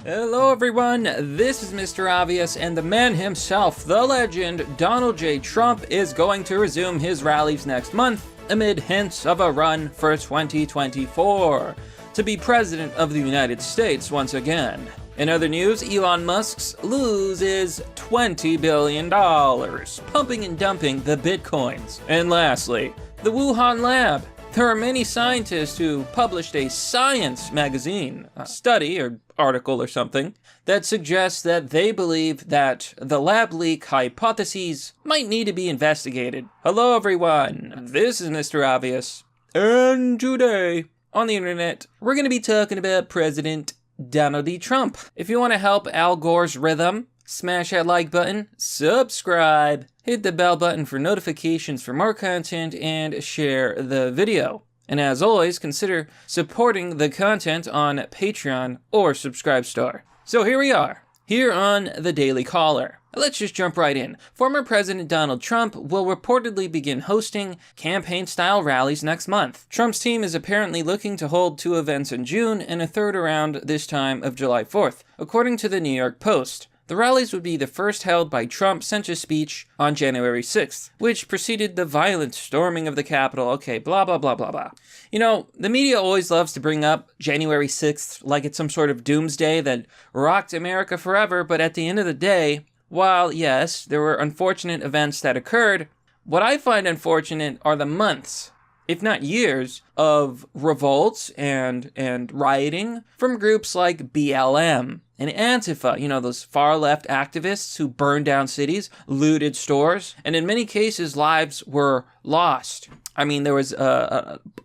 Hello everyone, this is Mr. Obvious, and the man himself, the legend, Donald J. Trump, is going to resume his rallies next month, amid hints of a run for 2024, to be President of the United States once again. In other news, Elon Musk loses $20 billion, pumping and dumping the bitcoins. And lastly, the Wuhan lab. There are many scientists who published a science magazine, a study or article or something, that suggests that they believe that the lab leak hypotheses might need to be investigated. Hello everyone, this is Mr. Obvious, and today on the internet, we're going to be talking about President Donald D. Trump. If you want to help Al Gore's rhythm, smash that like button, subscribe, hit the bell button for notifications for more content, and share the video. And as always, consider supporting the content on Patreon or Subscribestar. So here we are, here on the Daily Caller. Let's just jump right in. Former President Donald Trump will reportedly begin hosting campaign-style rallies next month. Trump's team is apparently looking to hold 2 events in June and a third around this time of July 4th, according to the New York Post. The rallies would be the first held by Trump since his speech on January 6th, which preceded the violent storming of the Capitol. Okay, blah, blah, blah, blah, blah. You know, the media always loves to bring up January 6th like it's some sort of doomsday that rocked America forever, but at the end of the day, while, yes, there were unfortunate events that occurred, what I find unfortunate are the months, if not years, of revolts and rioting from groups like BLM and Antifa, you know, those far-left activists who burned down cities, looted stores, and in many cases, lives were lost. I mean, there was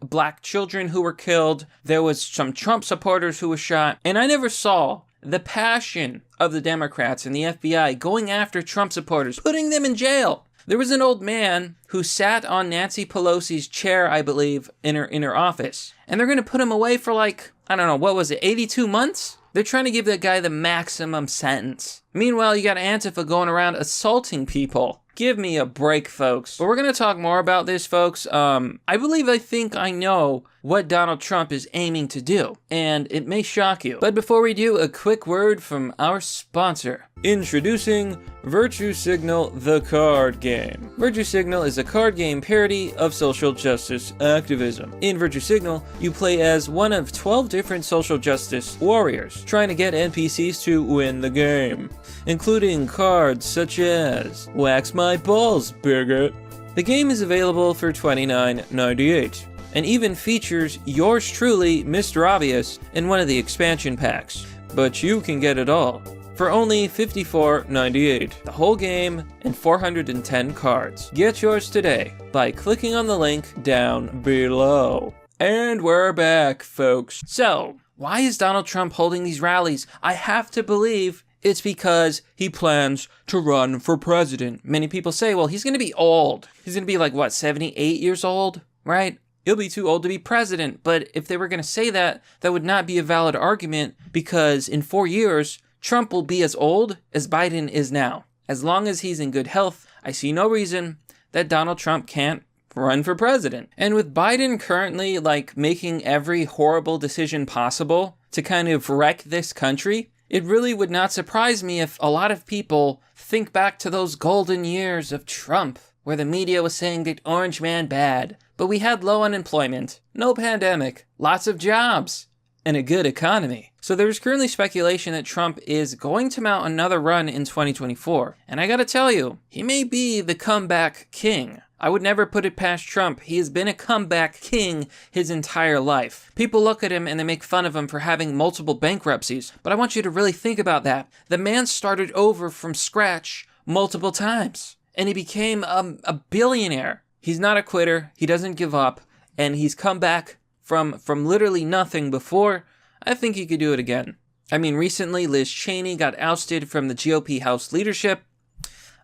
black children who were killed, there was some Trump supporters who were shot, and I never saw the passion of the Democrats and the FBI going after Trump supporters, putting them in jail. There was an old man who sat on Nancy Pelosi's chair, I believe, in her office. And they're going to put him away for like, I don't know, what was it, 82 months? They're trying to give that guy the maximum sentence. Meanwhile, you got Antifa going around assaulting people. Give me a break, folks. But we're going to talk more about this, folks. I think I know what Donald Trump is aiming to do, and it may shock you. But before we do, a quick word from our sponsor. Introducing Virtue Signal, the card game. Virtue Signal is a card game parody of social justice activism. In Virtue Signal, you play as one of 12 different social justice warriors, trying to get NPCs to win the game, including cards such as Wax My Balls, Bigot. The game is available for $29.98, and even features yours truly, Mr. Obvious, in one of the expansion packs. But you can get it all for only $54.98. The whole game and 410 cards. Get yours today by clicking on the link down below. And we're back, folks. So, why is Donald Trump holding these rallies? I have to believe it's because he plans to run for president. Many people say, well, he's going to be old. He's going to be like, what, 78 years old, right? He'll be too old to be president. But if they were going to say that, that would not be a valid argument, because in 4 years, Trump will be as old as Biden is now. As long as he's in good health, I see no reason that Donald Trump can't run for president. And with Biden currently, like, making every horrible decision possible to kind of wreck this country, it really would not surprise me if a lot of people think back to those golden years of Trump, where the media was saying that Orange Man bad, but we had low unemployment, no pandemic, lots of jobs, and a good economy. So there's currently speculation that Trump is going to mount another run in 2024. And I gotta tell you, he may be the comeback king. I would never put it past Trump. He has been a comeback king his entire life. People look at him and they make fun of him for having multiple bankruptcies. But I want you to really think about that. The man started over from scratch multiple times, and he became a billionaire. He's not a quitter. He doesn't give up. And he's come back from literally nothing before. I think he could do it again. I mean, recently Liz Cheney got ousted from the GOP House leadership.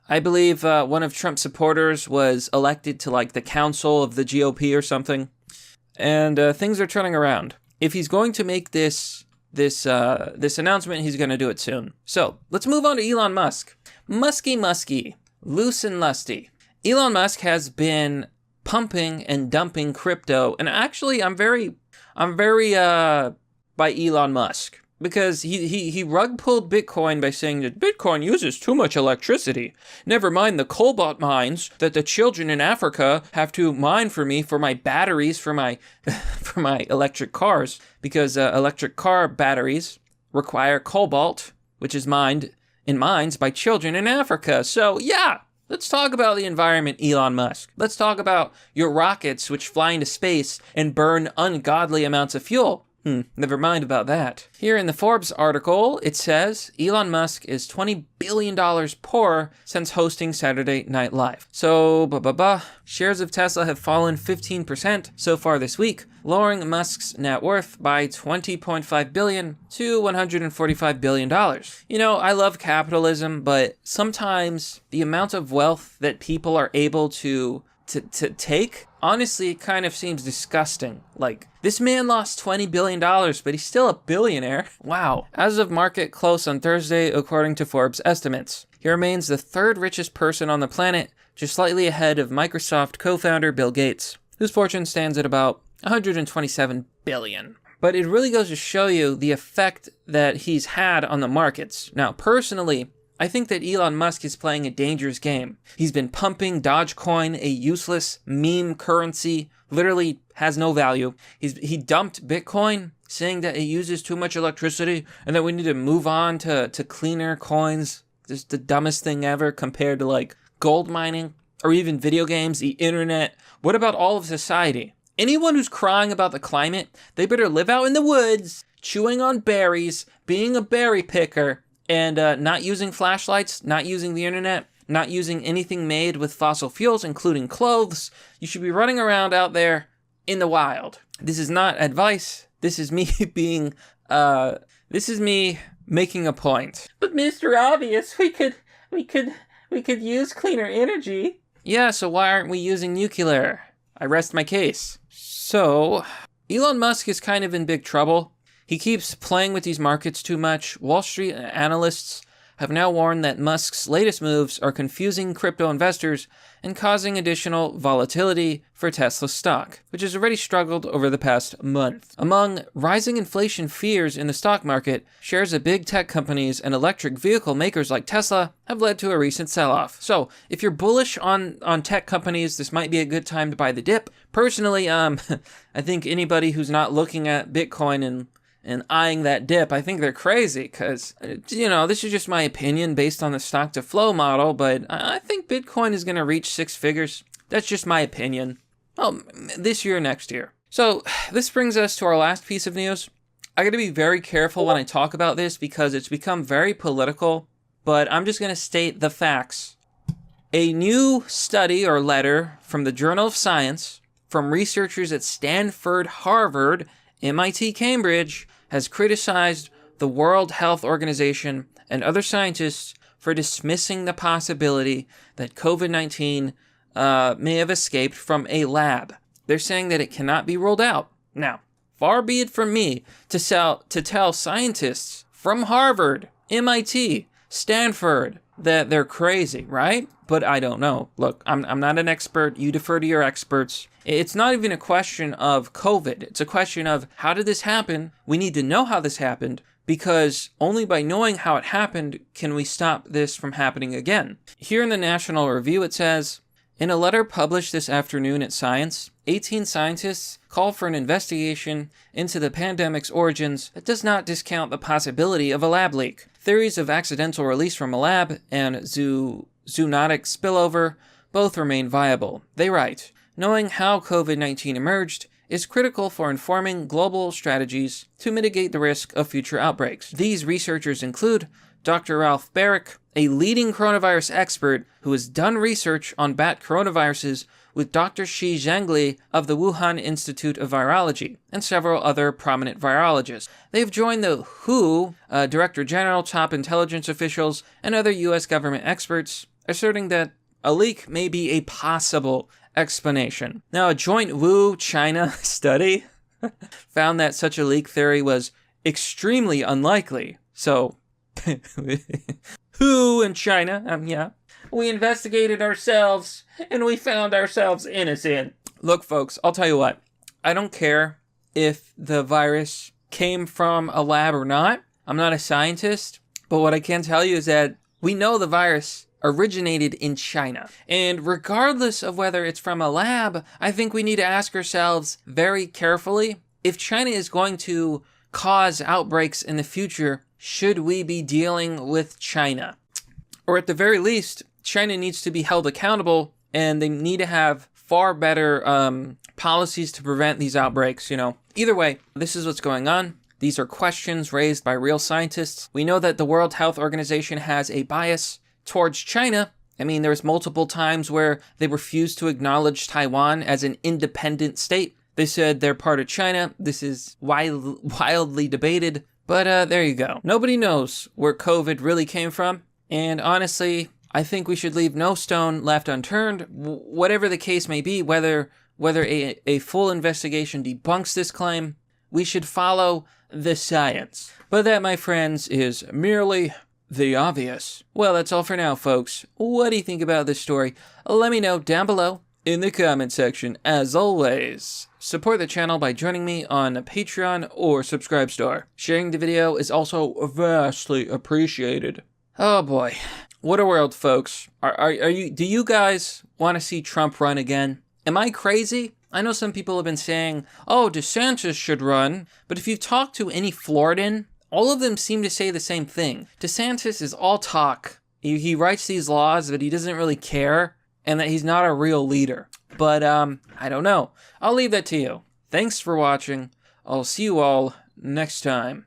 I believe one of Trump's supporters was elected to like the council of the GOP or something. And things are turning around. If he's going to make this announcement, he's going to do it soon. So let's move on to Elon Musk. Musky, loose and lusty. Elon Musk has been pumping and dumping crypto, and actually I'm very by Elon Musk. because he rug pulled Bitcoin by saying that Bitcoin uses too much electricity. Never mind the cobalt mines that the children in Africa have to mine for me for my batteries for my for my electric cars, because electric car batteries require cobalt, which is mined in mines by children in Africa. So yeah, let's talk about the environment, Elon Musk. Let's talk about your rockets which fly into space and burn ungodly amounts of fuel. Never mind about that. Here in the Forbes article, it says Elon Musk is $20 billion poorer since hosting Saturday Night Live. So, shares of Tesla have fallen 15% so far this week, lowering Musk's net worth by $20.5 billion to $145 billion. You know, I love capitalism, but sometimes the amount of wealth that people are able to take, honestly, it kind of seems disgusting. Like, this man lost $20 billion, but he's still a billionaire. Wow. As of market close on Thursday, according to Forbes estimates, he remains the third richest person on the planet, just slightly ahead of Microsoft co-founder Bill Gates, whose fortune stands at about $127 billion. But it really goes to show you the effect that he's had on the markets. Now, personally, I think that Elon Musk is playing a dangerous game. He's been pumping Dogecoin, a useless meme currency, literally has no value. He dumped Bitcoin, saying that it uses too much electricity and that we need to move on to cleaner coins. Just the dumbest thing ever compared to like gold mining or even video games, the internet. What about all of society? Anyone who's crying about the climate, they better live out in the woods, chewing on berries, being a berry picker, and not using flashlights, not using the internet, not using anything made with fossil fuels, including clothes. You should be running around out there in the wild. This is not advice. This is me this is me making a point. But Mr. Obvious, we could use cleaner energy. Yeah, so why aren't we using nuclear? I rest my case. So, Elon Musk is kind of in big trouble. He keeps playing with these markets too much. Wall Street analysts have now warned that Musk's latest moves are confusing crypto investors and causing additional volatility for Tesla stock, which has already struggled over the past month. Among rising inflation fears in the stock market, shares of big tech companies and electric vehicle makers like Tesla have led to a recent sell-off. So, if you're bullish on tech companies, this might be a good time to buy the dip. Personally, I think anybody who's not looking at Bitcoin and eyeing that dip, I think they're crazy because, you know, this is just my opinion based on the stock to flow model, but I think Bitcoin is going to reach six figures. That's just my opinion. Well, this year, next year. So this brings us to our last piece of news. I got to be very careful when I talk about this because it's become very political, but I'm just going to state the facts. A new study or letter from the Journal of Science from researchers at Stanford, Harvard, MIT, Cambridge, has criticized the World Health Organization and other scientists for dismissing the possibility that COVID-19 may have escaped from a lab. They're saying that it cannot be ruled out. Now, far be it from me to tell scientists from Harvard, MIT, Stanford that they're crazy, right? But I don't know. Look, I'm not an expert. You defer to your experts. It's not even a question of COVID. It's a question of how did this happen? We need to know how this happened because only by knowing how it happened can we stop this from happening again. Here in the National Review it says, in a letter published this afternoon at Science, 18 scientists call for an investigation into the pandemic's origins that does not discount the possibility of a lab leak. Theories of accidental release from a lab and zoonotic spillover both remain viable. They write, knowing how COVID-19 emerged is critical for informing global strategies to mitigate the risk of future outbreaks. These researchers include Dr. Ralph Baric, a leading coronavirus expert who has done research on bat coronaviruses with Dr. Shi Zhengli of the Wuhan Institute of Virology, and several other prominent virologists. They've joined the WHO, Director General, top intelligence officials, and other U.S. government experts, asserting that a leak may be a possible explanation. Now, a joint Wu-China study found that such a leak theory was extremely unlikely. So, WHO and China, yeah. We investigated ourselves, and we found ourselves innocent. Look, folks, I'll tell you what. I don't care if the virus came from a lab or not. I'm not a scientist, but what I can tell you is that we know the virus originated in China. And regardless of whether it's from a lab, I think we need to ask ourselves very carefully, if China is going to cause outbreaks in the future, should we be dealing with China? Or at the very least, China needs to be held accountable, and they need to have far better policies to prevent these outbreaks, you know. Either way, this is what's going on. These are questions raised by real scientists. We know that the World Health Organization has a bias towards China. I mean, there's multiple times where they refused to acknowledge Taiwan as an independent state. They said they're part of China. This is wildly debated, but there you go. Nobody knows where COVID really came from, and honestly, I think we should leave no stone left unturned. Whatever the case may be, whether a full investigation debunks this claim, we should follow the science. But that, my friends, is merely the obvious. Well, that's all for now, folks. What do you think about this story? Let me know down below in the comment section. As always, support the channel by joining me on Patreon or Subscribestar. Sharing the video is also vastly appreciated. Oh boy, what a world, folks. Do you guys want to see Trump run again? Am I crazy? I know some people have been saying, oh, DeSantis should run, but if you talk to any Floridan, all of them seem to say the same thing. DeSantis is all talk. He writes these laws, but he doesn't really care, and that he's not a real leader. But, I don't know. I'll leave that to you. Thanks for watching. I'll see you all next time.